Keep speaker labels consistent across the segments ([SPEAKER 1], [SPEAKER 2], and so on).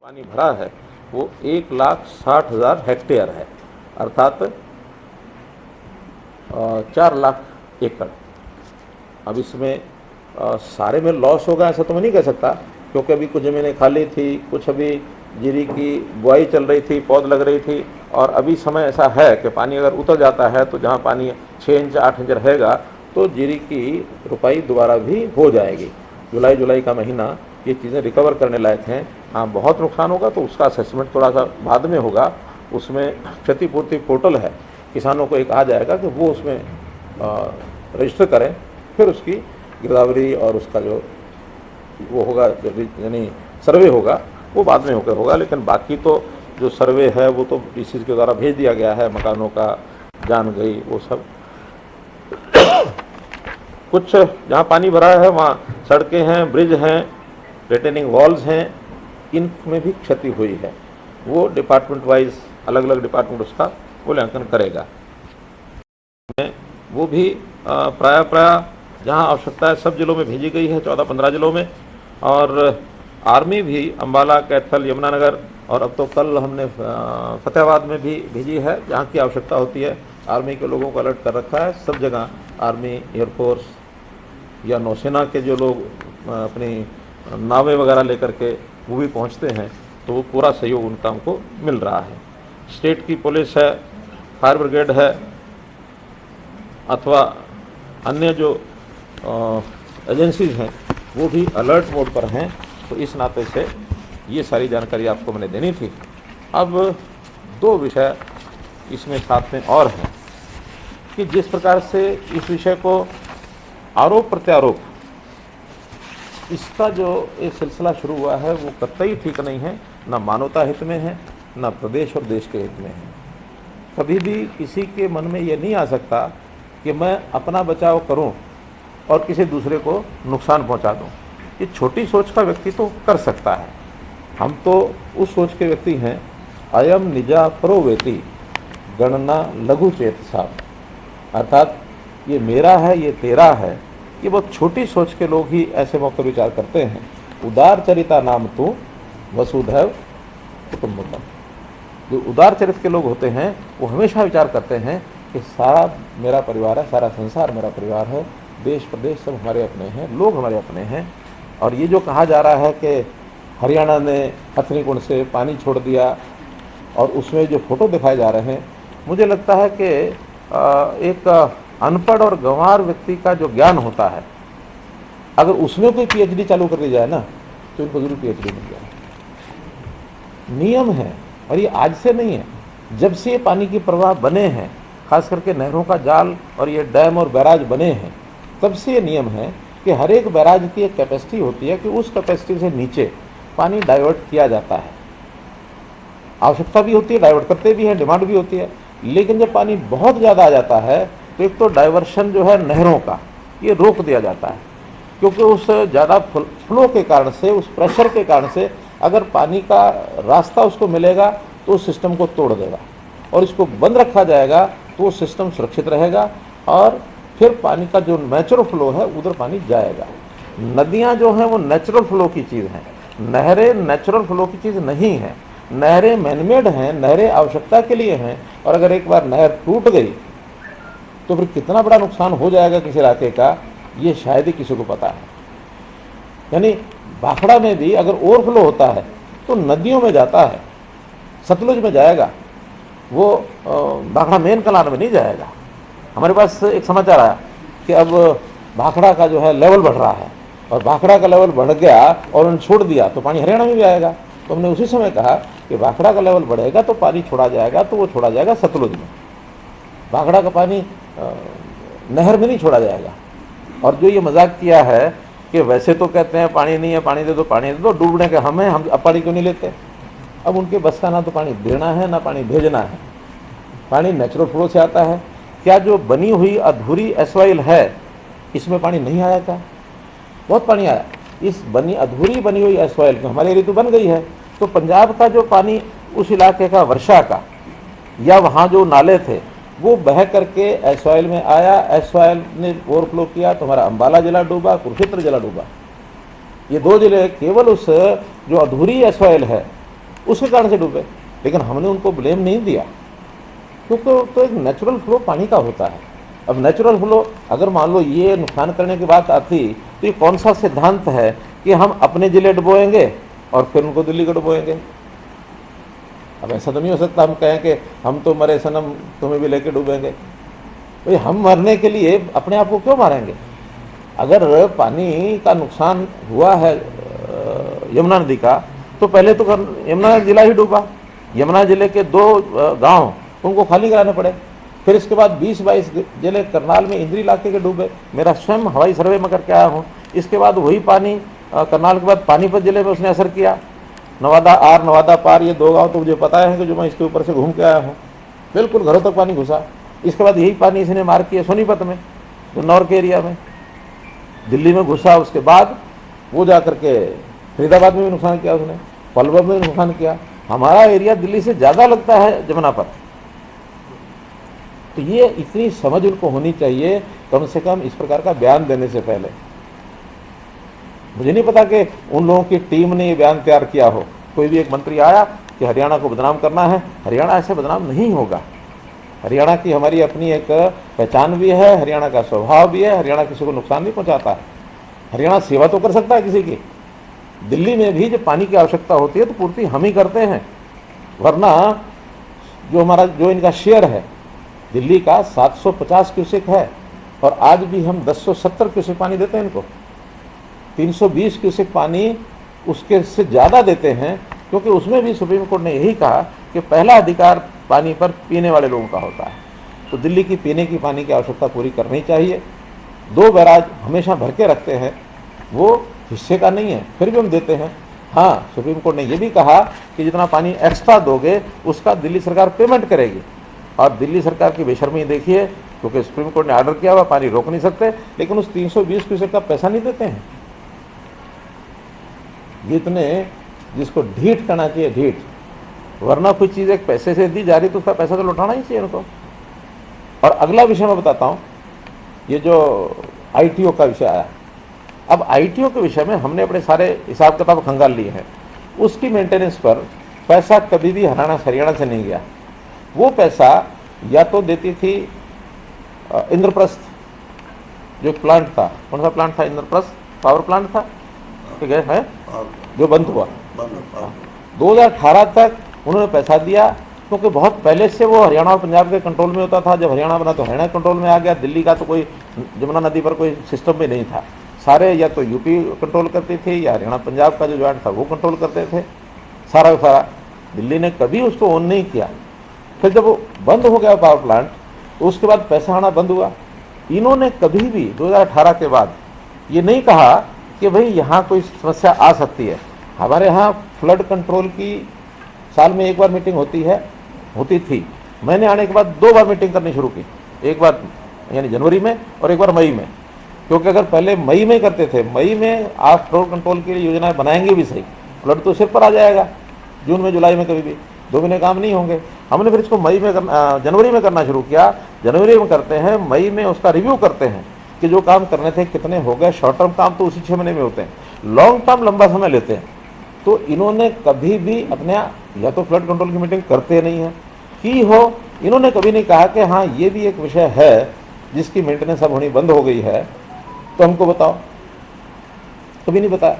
[SPEAKER 1] पानी भरा है वो 1,60,000 हेक्टेयर है, अर्थात 4 लाख एकड़। अब इसमें सारे में लॉस होगा ऐसा तो मैं नहीं कह सकता, क्योंकि अभी कुछ ज़मीनें खाली थी, कुछ अभी जीरी की बुआई चल रही थी, पौध लग रही थी, और अभी समय ऐसा है कि पानी अगर उतर जाता है तो जहाँ पानी 6 इंच 8 इंच रहेगा तो जीरी की रुपाई दोबारा भी हो जाएगी। जुलाई का महीना ये चीज़ें रिकवर करने लायक हैं। हाँ, बहुत नुकसान होगा तो उसका असेसमेंट थोड़ा सा बाद में होगा। उसमें क्षतिपूर्ति पोर्टल है, किसानों को एक आ जाएगा कि वो उसमें रजिस्टर करें, फिर उसकी गिरदावरी और उसका जो वो होगा यानी सर्वे होगा वो बाद में होगा। लेकिन बाकी तो जो सर्वे है वो तो डीसी के द्वारा भेज दिया गया है, मकानों का जान गई वो सब। कुछ जहाँ पानी भरा है वहाँ सड़कें हैं, ब्रिज हैं, रिटेनिंग वॉल्स हैं, इनमें भी क्षति हुई है। वो डिपार्टमेंट वाइज अलग अलग डिपार्टमेंट उसका मूल्यांकन करेगा। वो भी प्राय जहाँ आवश्यकता है सब जिलों में भेजी गई है, 14-15 जिलों में। और आर्मी भी अम्बाला, कैथल, यमुनानगर और अब तो कल हमने फतेहाबाद में भी भेजी है। जहाँ की आवश्यकता होती है आर्मी के लोगों को अलर्ट कर रखा है। सब जगह आर्मी, एयरफोर्स या नौसेना के जो लोग अपनी नावें वगैरह लेकर के वो भी पहुँचते हैं, तो वो पूरा सहयोग उनका हमको मिल रहा है। स्टेट की पुलिस है, फायर ब्रिगेड है, अथवा अन्य जो एजेंसीज हैं वो भी अलर्ट मोड पर हैं। तो इस नाते से ये सारी जानकारी आपको मैंने देनी थी। अब 2 विषय इसमें साथ में और हैं कि जिस प्रकार से इस विषय को आरोप प्रत्यारोप इसका जो एक सिलसिला शुरू हुआ है वो कतई ठीक नहीं है, ना मानवता हित में है, ना प्रदेश और देश के हित में है। कभी भी किसी के मन में ये नहीं आ सकता कि मैं अपना बचाव करूं और किसी दूसरे को नुकसान पहुंचा दूं। ये छोटी सोच का व्यक्ति तो कर सकता है। हम तो उस सोच के व्यक्ति हैं, अयम निजा प्रोवेति गणना लघु चेतसा, अर्थात ये मेरा है, ये तेरा है। ये बहुत छोटी सोच के लोग ही ऐसे मौके विचार करते हैं। उदार चरिता नाम तो वसुधैव कुटुंबकम। जो उदार चरित्र के लोग होते हैं वो हमेशा विचार करते हैं कि सारा मेरा परिवार है, सारा संसार मेरा परिवार है, देश प्रदेश सब हमारे अपने हैं, लोग हमारे अपने हैं। और ये जो कहा जा रहा है कि हरियाणा ने हथनी कुंड से पानी छोड़ दिया और उसमें जो फोटो दिखाए जा रहे हैं, मुझे लगता है कि एक अनपढ़ और गंवार व्यक्ति का जो ज्ञान होता है, अगर उसमें कोई पीएचडी चालू कर दी जाए ना तो इनको जरूर पीएचडी मिल जाए। नियम है, और ये आज से नहीं है, जब से ये पानी की प्रवाह बने हैं, खास करके नहरों का जाल और ये डैम और बैराज बने हैं, तब से ये नियम है कि हर एक बैराज की एक कैपेसिटी होती है कि उस कैपेसिटी से नीचे पानी डाइवर्ट किया जाता है। आवश्यकता भी होती है, डाइवर्ट करते भी हैं, डिमांड भी होती है। लेकिन जब पानी बहुत ज़्यादा आ जाता है तो एक तो डाइवर्शन जो है नहरों का ये रोक दिया जाता है, क्योंकि उस ज़्यादा फ्लो के कारण से, उस प्रेशर के कारण से अगर पानी का रास्ता उसको मिलेगा तो उस सिस्टम को तोड़ देगा, और इसको बंद रखा जाएगा तो वो सिस्टम सुरक्षित रहेगा और फिर पानी का जो नेचुरल फ्लो है उधर पानी जाएगा। नदियाँ जो हैं वो नेचुरल फ्लो की चीज़ हैं, नहरें नेचुरल फ्लो की चीज़ नहीं है। नहरें मैनमेड हैं, नहरें आवश्यकता के लिए हैं, और अगर एक बार नहर टूट गई तो फिर कितना बड़ा नुकसान हो जाएगा किसी इलाके का, ये शायद ही किसी को पता है। यानी भाखड़ा में भी अगर ओवरफ्लो होता है तो नदियों में जाता है, सतलुज में जाएगा, वो भाखड़ा मेन कनाल में नहीं जाएगा। हमारे पास एक समाचार आया कि अब भाखड़ा का जो है लेवल बढ़ रहा है, और भाखड़ा का लेवल बढ़ गया और उन्होंने छोड़ दिया तो पानी हरियाणा में भी आएगा। तो हमने उसी समय कहा कि भाखड़ा का लेवल बढ़ेगा तो पानी छोड़ा जाएगा, तो वो छोड़ा जाएगा सतलुज में। भाखड़ा का पानी नहर में नहीं छोड़ा जाएगा। और जो ये मजाक किया है कि वैसे तो कहते हैं पानी नहीं है, पानी दे दो, पानी दे दो, डूबने के हम अब पानी क्यों नहीं लेते? अब उनके बस का ना तो पानी देना है ना पानी भेजना है। पानी नेचुरल फ्लो से आता है। क्या जो बनी हुई अधूरी एसवाइल है इसमें पानी नहीं आया था? बहुत पानी आया। इस अधूरी बनी हुई एसवाइल में हमारी ऋतु बन गई है, तो पंजाब का जो पानी उस इलाके का, वर्षा का, या वहाँ जो नाले थे वो बह करके एसवाइल में आया, एसवाइल ने ओवरफ्लो किया तो हमारा अम्बाला जिला डूबा, कुरुक्षेत्र जिला डूबा। ये 2 जिले केवल उस जो अधूरी एसवाइल है उसके कारण से डूबे। लेकिन हमने उनको ब्लेम नहीं दिया, क्योंकि तो एक नेचुरल फ्लो पानी का होता है। अब नेचुरल फ्लो अगर मान लो ये नुकसान करने की बात आती, तो ये कौन सा सिद्धांत है कि हम अपने जिले डुबोएंगे और फिर उनको दिल्ली को डुबोएंगे? अब ऐसा तो नहीं हो सकता हम कहें कि हम तो मरे सनम, तुम्हें भी लेके डूबेंगे। भाई हम मरने के लिए अपने आप को क्यों मारेंगे? अगर पानी का नुकसान हुआ है यमुना नदी का, तो पहले तो यमुना जिला ही डूबा। यमुना जिले के 2 गांव उनको खाली कराने पड़े। फिर इसके बाद 20-22 जिले करनाल में इंद्री इलाके के डूबे। मेरा स्वयं हवाई सर्वे में करके आया हूँ। इसके बाद वही पानी करनाल के बाद पानीपत जिले में उसने असर किया। नवादा आर, नवादा पार, ये 2 गांव तो मुझे पता है कि जो मैं इसके ऊपर से घूम के आया हूँ। बिल्कुल घरों तक पानी घुसा। इसके बाद यही पानी इसने मार किया सोनीपत में, जो नौर के एरिया में, दिल्ली में घुसा। उसके बाद वो जा करके फरीदाबाद में भी नुकसान किया उसने, पलवल में भी नुकसान किया। हमारा एरिया दिल्ली से ज़्यादा लगता है जमुना पर। तो ये इतनी समझ उनको होनी चाहिए कम से कम इस प्रकार का बयान देने से पहले। मुझे नहीं पता कि उन लोगों की टीम ने ये बयान तैयार किया हो। कोई भी एक मंत्री आया कि हरियाणा को बदनाम करना है, हरियाणा ऐसे बदनाम नहीं होगा। हरियाणा की हमारी अपनी एक पहचान भी है, हरियाणा का स्वभाव भी है, हरियाणा किसी को नुकसान नहीं पहुंचाता है। हरियाणा सेवा तो कर सकता है किसी की। दिल्ली में भी जब पानी की आवश्यकता होती है तो पूर्ति हम ही करते हैं, वरना जो इनका शेयर है दिल्ली का 750 क्यूसेक है, और आज भी हम 1070 क्यूसेक पानी देते हैं इनको। 320 क्यूसेक पानी उसके से ज़्यादा देते हैं, क्योंकि उसमें भी सुप्रीम कोर्ट ने यही कहा कि पहला अधिकार पानी पर पीने वाले लोगों का होता है। तो दिल्ली की पीने की पानी की आवश्यकता पूरी करनी चाहिए। 2 बैराज हमेशा भर के रखते हैं, वो हिस्से का नहीं है, फिर भी हम देते हैं। हाँ, सुप्रीम कोर्ट ने यह भी कहा कि जितना पानी एक्स्ट्रा दोगे उसका दिल्ली सरकार पेमेंट करेगी। और दिल्ली सरकार की बेशर्मी देखिए, क्योंकि सुप्रीम कोर्ट ने ऑर्डर किया हुआ, पानी रोक नहीं सकते, लेकिन उस 320 क्यूसेक का पैसा नहीं देते हैं। जितने जिसको ढीठ करना चाहिए ढीठ, वरना कुछ चीज़ एक पैसे से दी जा रही तो उसका पैसा तो लौटाना ही चाहिए उनको। और अगला विषय मैं बताता हूँ, ये जो ITO का विषय आया। अब ITO के विषय में हमने अपने सारे हिसाब किताब खंगाल लिए हैं। उसकी मेंटेनेंस पर पैसा कभी भी हरियाणा से नहीं गया। वो पैसा या तो देती थी इंद्रप्रस्थ, जो प्लांट था, कौन सा प्लांट था? इंद्रप्रस्थ पावर प्लांट था, ठीक है, जो बंद हुआ 2018 तक। उन्होंने पैसा दिया, क्योंकि बहुत पहले से वो हरियाणा और पंजाब के कंट्रोल में होता था। जब हरियाणा बना तो हरियाणा कंट्रोल में आ गया। दिल्ली का तो कोई यमुना नदी पर कोई सिस्टम भी नहीं था। सारे या तो यूपी कंट्रोल करती थी या हरियाणा पंजाब का जो ज्वाइंट था वो कंट्रोल करते थे। सारा सारा दिल्ली ने कभी उसको ऑन नहीं किया। फिर जब वो बंद हो गया पावर प्लांट, तो उसके बाद पैसा आना बंद हुआ। इन्होंने कभी भी 2018 के बाद ये नहीं कहा कि भाई यहाँ कोई समस्या आ सकती है। हमारे यहाँ फ्लड कंट्रोल की साल में 1 बार मीटिंग होती थी। मैंने आने के बाद 2 बार मीटिंग करनी शुरू की, 1 बार यानी जनवरी में और 1 बार मई में। क्योंकि अगर पहले मई में करते थे, मई में आप फ्लड कंट्रोल के लिए योजनाएं बनाएंगे भी सही, फ्लड तो सिर पर आ जाएगा। जून में जुलाई में कभी भी 2 महीने काम नहीं होंगे। हमने फिर इसको जनवरी में करना शुरू किया। जनवरी में करते हैं, मई में उसका रिव्यू करते हैं कि जो काम करने थे कितने हो गए। शॉर्ट टर्म काम तो उसी 6 महीने में होते हैं, लॉन्ग टर्म लंबा समय लेते हैं। तो इन्होंने कभी भी अपने या तो फ्लड कंट्रोल की मीटिंग करते नहीं है की हो। इन्होंने कभी नहीं कहा कि हाँ ये भी एक विषय है जिसकी मेंटेनेंस अब होनी बंद हो गई है, तो हमको बताओ। कभी नहीं बताया।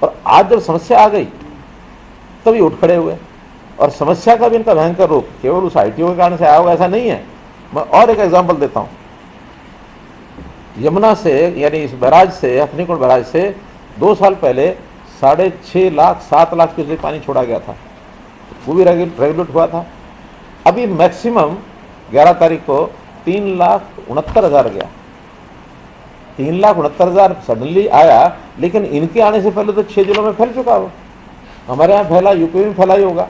[SPEAKER 1] और आज जब समस्या आ गई तभी उठ खड़े हुए। और समस्या का भी इनका भयंकर रूप केवल उस ITO के कारण से आया होगा ऐसा नहीं है। मैं और एक एग्जांपल देता हूँ। यमुना से यानी इस बैराज से, हथनीकुंड बैराज से 2 साल पहले 6.5 लाख 7 लाख क्यूसेक पानी छोड़ा गया था। वो भी रेगुलेट हुआ था। अभी मैक्सिमम 11 तारीख को 3,69,000 गया। 3,69,000 सडनली आया, लेकिन इनके आने से पहले तो 6 जिलों में फैल चुका हो। हमारे यहाँ फैला, यूपी में फैला ही होगा।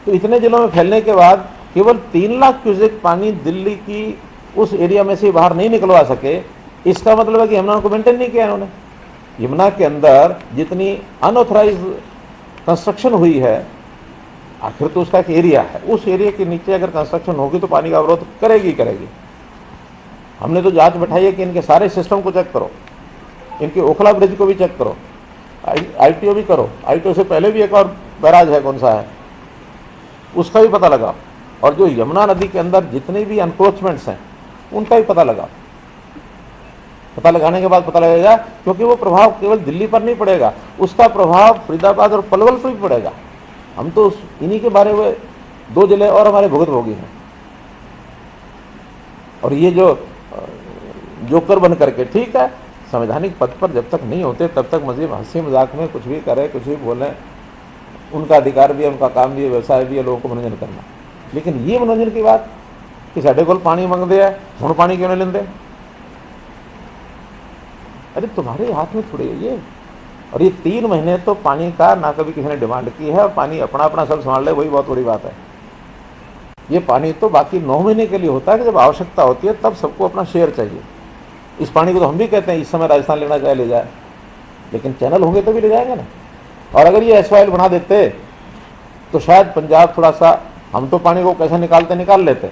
[SPEAKER 1] तो इतने जिलों में फैलने के बाद केवल 3 लाख क्यूसेक पानी दिल्ली की उस एरिया में से बाहर नहीं निकलवा सके। इसका मतलब है कि यमुना को मेंटेन नहीं किया इन्होंने। यमुना के अंदर जितनी अनऑथराइज कंस्ट्रक्शन हुई है, आखिर तो उसका एक एरिया है, उस एरिया के नीचे अगर कंस्ट्रक्शन होगी तो पानी का अवरोध करेगी। हमने तो जांच बैठाई है कि इनके सारे सिस्टम को चेक करो, इनके ओखला ब्रिज को भी चेक करो, ITO भी करो। ITO से पहले भी एक और बैराज है, कौन सा है, उसका भी पता लगाओ। और जो यमुना नदी के अंदर जितने भी अनक्रोचमेंट्स हैं उनका भी पता लगाओ। पता लगाने के बाद पता लगेगा, क्योंकि वो प्रभाव केवल दिल्ली पर नहीं पड़ेगा, उसका प्रभाव फरीदाबाद और पलवल पर भी पड़ेगा। हम तो इन्हीं के बारे में 2 जिले और हमारे भुगतभोगी हैं। और ये जो जोकर बन करके, ठीक है, संवैधानिक पद पर जब तक नहीं होते तब तक मजीद हंसी मजाक में कुछ भी करें, कुछ भी बोलें, उनका अधिकार भी है, उनका काम भी है, व्यवसाय भी है, लोगों को मनोरंजन करना। लेकिन ये मनोरंजन की बात कि साढ़े को पानी मंगते हैं, हुण पानी क्यों नहीं लेंगे? अरे तुम्हारे हाथ में थोड़ी है ये। और ये 3 महीने तो पानी का ना कभी किसी ने डिमांड की है, और पानी अपना अपना सब संभाल ले, वही बहुत बड़ी बात है। ये पानी तो बाकी 9 महीने के लिए होता है कि जब आवश्यकता होती है तब सबको अपना शेयर चाहिए। इस पानी को तो हम भी कहते हैं इस समय राजस्थान लेना चाहे ले जाए, लेकिन चैनल होंगे तो भी ले जाएंगे ना। और अगर ये एसवाइल बना देते तो शायद पंजाब थोड़ा सा, हम तो पानी को कैसे निकाल लेते,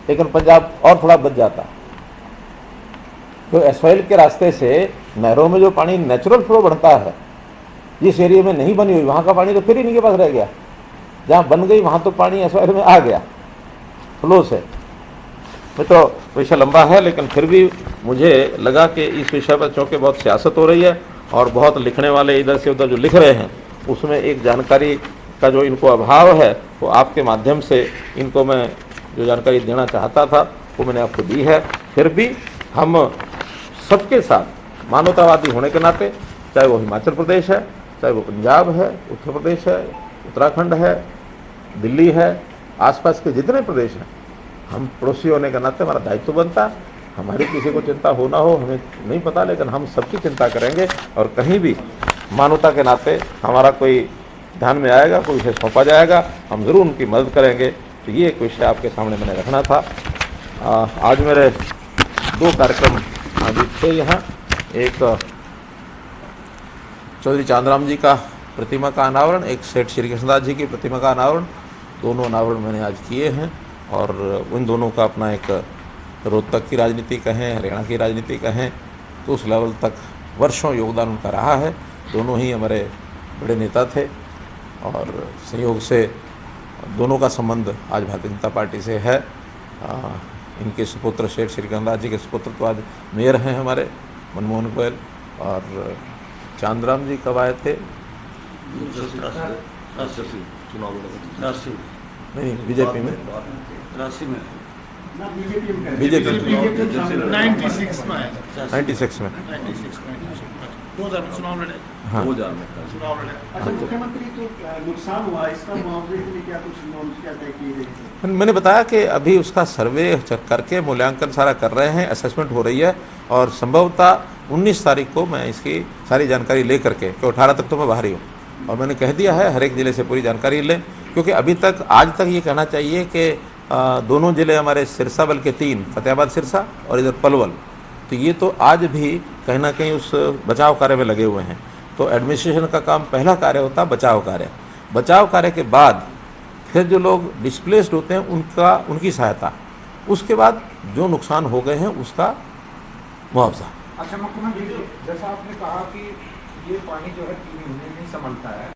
[SPEAKER 1] लेकिन पंजाब और थोड़ा बच जाता। तो एसवाइल के रास्ते से नहरों में जो पानी नेचुरल फ्लो बढ़ता है, जिस एरिया में नहीं बनी हुई वहाँ का पानी तो फिर इन्हीं के पास रह गया। जहाँ बन गई वहाँ तो पानी एसवाइल में आ गया फ्लो से। तो विषय लंबा है, लेकिन फिर भी मुझे लगा कि इस विषय पर चूँकि बहुत सियासत हो रही है और बहुत लिखने वाले इधर से उधर जो लिख रहे हैं, उसमें एक जानकारी का जो इनको अभाव है वो आपके माध्यम से इनको मैं जो जानकारी देना चाहता था वो मैंने आपको दी है। फिर भी हम सबके साथ मानवतावादी होने के नाते, चाहे वो हिमाचल प्रदेश है, चाहे वो पंजाब है, उत्तर प्रदेश है, उत्तराखंड है, दिल्ली है, आसपास के जितने प्रदेश हैं, हम पड़ोसी होने के नाते हमारा दायित्व बनता है। हमारी किसी को चिंता हो ना हो हमें नहीं पता, लेकिन हम सबकी चिंता करेंगे। और कहीं भी मानवता के नाते हमारा कोई ध्यान में आएगा, कोई विषय सौंपा जाएगा, हम ज़रूर उनकी मदद करेंगे। तो ये एक विषय आपके सामने मैंने रखना था। आज मेरे 2 कार्यक्रम अभी थे यहाँ। एक चौधरी चांदराम जी का प्रतिमा का अनावरण, एक सेठ श्री कृष्णदास जी की प्रतिमा का अनावरण, दोनों अनावरण मैंने आज किए हैं। और उन दोनों का अपना एक रोहतक की राजनीति कहें, हरियाणा की राजनीति कहें, तो उस लेवल तक वर्षों योगदान उनका रहा है। दोनों ही हमारे बड़े नेता थे और संयोग से दोनों का संबंध आज भारतीय जनता पार्टी से है। इनके सुपुत्र सेठ श्री कृष्णदास जी के सुपुत्र तो आज मेयर हैं हमारे, मनमोहन गोयल। और चांदराम जी कब आए थे? नहीं, बीजेपी में, बीजेपी 96 में,
[SPEAKER 2] 2000 में चुनाव लड़े।
[SPEAKER 1] हाँ।
[SPEAKER 2] अच्छा, मुख्यमंत्री तो नुकसान हुआ, इसका मुआवजे के लिए क्या कुछ क्या तय किए गए?
[SPEAKER 1] मैंने बताया कि अभी उसका सर्वे करके मूल्यांकन सारा कर रहे हैं, असेसमेंट हो रही है। और संभवतः 19 तारीख को मैं इसकी सारी जानकारी ले करके, क्योंकि 18 तक तो मैं बाहर ही हूँ, और मैंने कह दिया है हर एक ज़िले से पूरी जानकारी लें। क्योंकि अभी तक, आज तक ये कहना चाहिए कि दोनों ज़िले हमारे सिरसा बल के 3, फतेहाबाद सिरसा और इधर पलवल, तो ये तो आज भी कहीं ना कहीं उस बचाव कार्य में लगे हुए हैं। तो एडमिनिस्ट्रेशन का काम, पहला कार्य होता है बचाव कार्य। बचाव कार्य के बाद फिर जो लोग डिस्प्लेस्ड होते हैं उनकी सहायता, उसके बाद जो नुकसान हो गए हैं उसका मुआवजा।
[SPEAKER 3] अच्छा मुख्यमंत्री जी, जैसा आपने कहा कि ये पानी जो है 3 महीने नहीं संभलता है,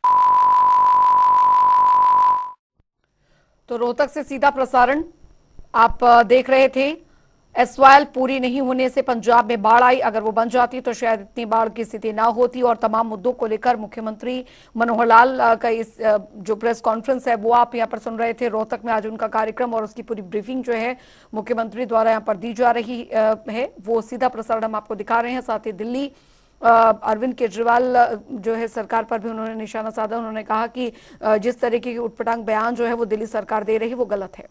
[SPEAKER 4] तो रोहतक से सीधा प्रसारण आप देख रहे थे। एसवाइल पूरी नहीं होने से पंजाब में बाढ़ आई, अगर वो बन जाती तो शायद इतनी बाढ़ की स्थिति ना होती। और तमाम मुद्दों को लेकर मुख्यमंत्री मनोहर लाल का इस जो प्रेस कॉन्फ्रेंस है वो आप यहां पर सुन रहे थे। रोहतक में आज उनका कार्यक्रम और उसकी पूरी ब्रीफिंग जो है मुख्यमंत्री द्वारा यहां पर दी जा रही है, वो सीधा प्रसारण हम आपको दिखा रहे हैं। साथ ही दिल्ली अरविंद केजरीवाल जो है सरकार पर भी उन्होंने निशाना साधा। उन्होंने कहा कि जिस तरीके की उटपटांग बयान जो है वो दिल्ली सरकार दे रही है वो गलत है।